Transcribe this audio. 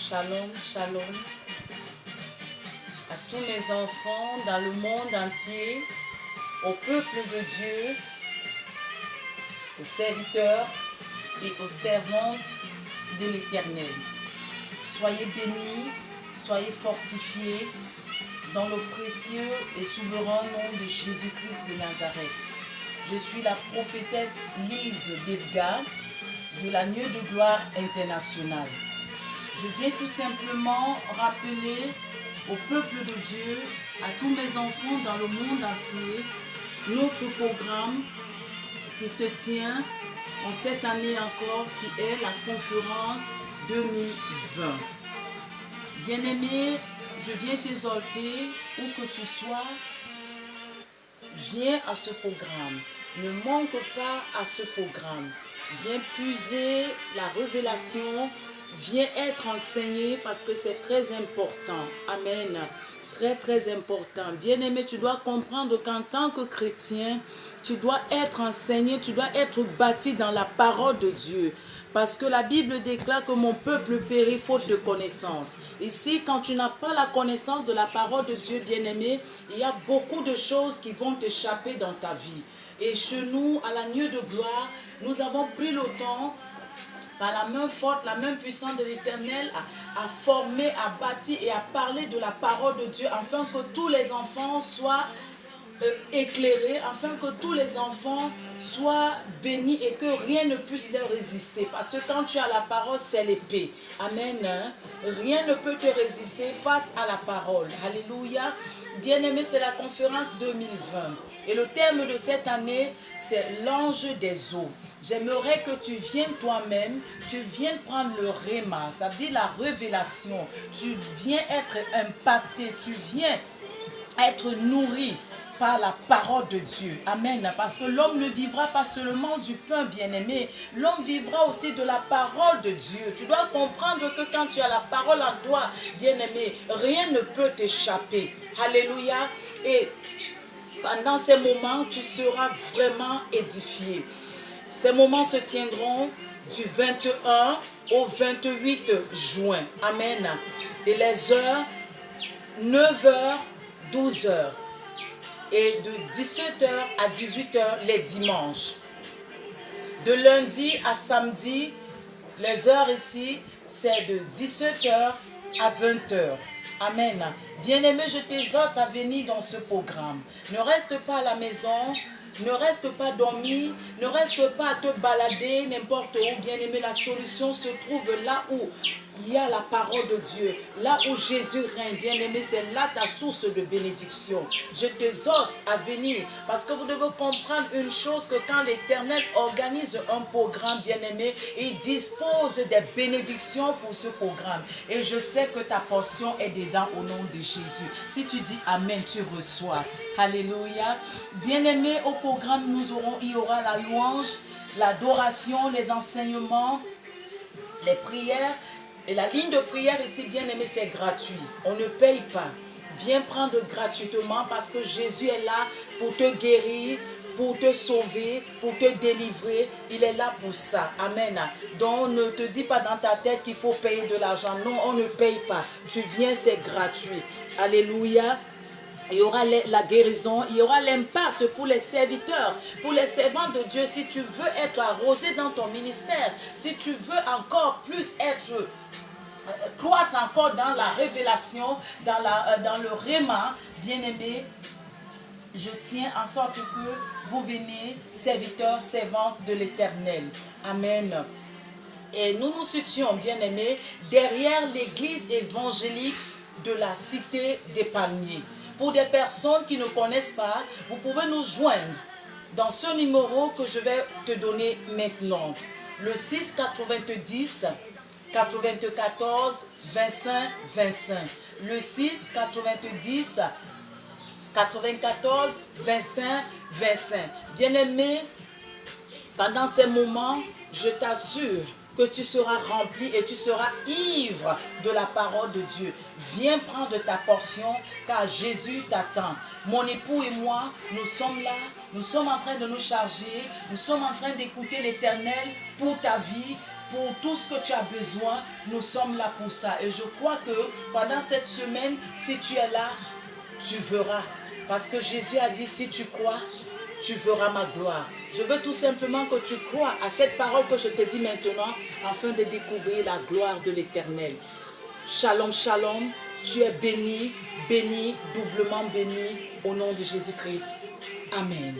Shalom, shalom à tous mes enfants dans le monde entier, au peuple de Dieu, aux serviteurs et aux servantes de l'Éternel. Soyez bénis, soyez fortifiés dans le précieux et souverain nom de Jésus-Christ de Nazareth. Je suis la prophétesse Lise Bebga de l'Agneau de Gloire International. Je viens tout simplement rappeler au peuple de Dieu, à tous mes enfants dans le monde entier, notre programme qui se tient en cette année encore, qui est la conférence 2020. Bien-aimé, je viens t'exhorter, où que tu sois, viens à ce programme. Ne manque pas à ce programme. Viens puiser la révélation. Viens être enseigné parce que c'est très important. Amen. Très, très important. Bien-aimé, tu dois comprendre qu'en tant que chrétien, tu dois être enseigné, tu dois être bâti dans la parole de Dieu. Parce que la Bible déclare que mon peuple périt faute de connaissance. Ici, quand tu n'as pas la connaissance de la parole de Dieu, bien-aimé, il y a beaucoup de choses qui vont t'échapper dans ta vie. Et chez nous, à l'Agneau de Gloire, nous avons pris le temps, par la main forte, la main puissante de l'Éternel, à former, à bâtir et à parler de la parole de Dieu, afin que tous les enfants soient éclairés, afin que tous les enfants soient bénis et que rien ne puisse leur résister. Parce que quand tu as la parole, c'est l'épée. Amen. Rien ne peut te résister face à la parole. Alléluia. Bien-aimé, c'est la conférence 2020. Et le terme de cette année, c'est l'ange des eaux. J'aimerais que tu viennes toi-même, tu viennes prendre le réma, ça veut dire la révélation. Tu viens être impacté, tu viens être nourri par la parole de Dieu. Amen. Parce que l'homme ne vivra pas seulement du pain, bien-aimé. L'homme vivra aussi de la parole de Dieu. Tu dois comprendre que quand tu as la parole en toi, bien-aimé, rien ne peut t'échapper. Alléluia. Et pendant ces moments, tu seras vraiment édifié. Ces moments se tiendront du 21 au 28 juin. Amen. Et les heures, 9h, 12h. Et de 17h à 18h les dimanches. De lundi à samedi, les heures ici, c'est de 17h à 20h. Amen. Bien-aimé, je t'exhorte à venir dans ce programme. Ne reste pas à la maison. Ne reste pas dormi, ne reste pas à te balader n'importe où. Bien-aimé, la solution se trouve là où il y a la parole de Dieu. Là où Jésus règne, bien-aimé, c'est là ta source de bénédiction. Je t'exhorte à venir parce que vous devez comprendre une chose, que quand l'Éternel organise un programme, bien-aimé, il dispose des bénédictions pour ce programme. Et je sais que ta portion est dedans au nom de Jésus. Si tu dis Amen, tu reçois. Alléluia. Bien-aimé, au programme, il y aura la louange, l'adoration, les enseignements, les prières. Et la ligne de prière ici, bien-aimé, c'est gratuit. On ne paye pas. Viens prendre gratuitement parce que Jésus est là pour te guérir, pour te sauver, pour te délivrer. Il est là pour ça. Amen. Donc, ne te dis pas dans ta tête qu'il faut payer de l'argent. Non, on ne paye pas. Tu viens, c'est gratuit. Alléluia. Il y aura la guérison, il y aura l'impact pour les serviteurs, pour les servants de Dieu. Si tu veux être arrosé dans ton ministère, si tu veux encore plus croître encore dans la révélation, dans le réma, bien-aimé, je tiens en sorte que vous venez, serviteurs, servantes de l'Éternel. Amen. Et nous nous situons, bien-aimés, derrière l'église évangélique de la cité des Palmiers. Pour des personnes qui ne connaissent pas, vous pouvez nous joindre dans ce numéro que je vais te donner maintenant. Le 6 90 94 25 25. Le 6 90 94 25 25. Bien-aimé, pendant ces moments, je t'assure que tu seras rempli et tu seras ivre de la parole de Dieu. Viens prendre ta portion car Jésus t'attend. Mon époux et moi, nous sommes là, nous sommes en train de nous charger, nous sommes en train d'écouter l'Éternel pour ta vie, pour tout ce que tu as besoin. Nous sommes là pour ça. Et je crois que pendant cette semaine, si tu es là, tu verras. Parce que Jésus a dit, si tu crois, tu verras ma gloire. Je veux tout simplement que tu crois à cette parole que je te dis maintenant, afin de découvrir la gloire de l'Éternel. Shalom, shalom. Tu es béni, béni, doublement béni, au nom de Jésus-Christ. Amen.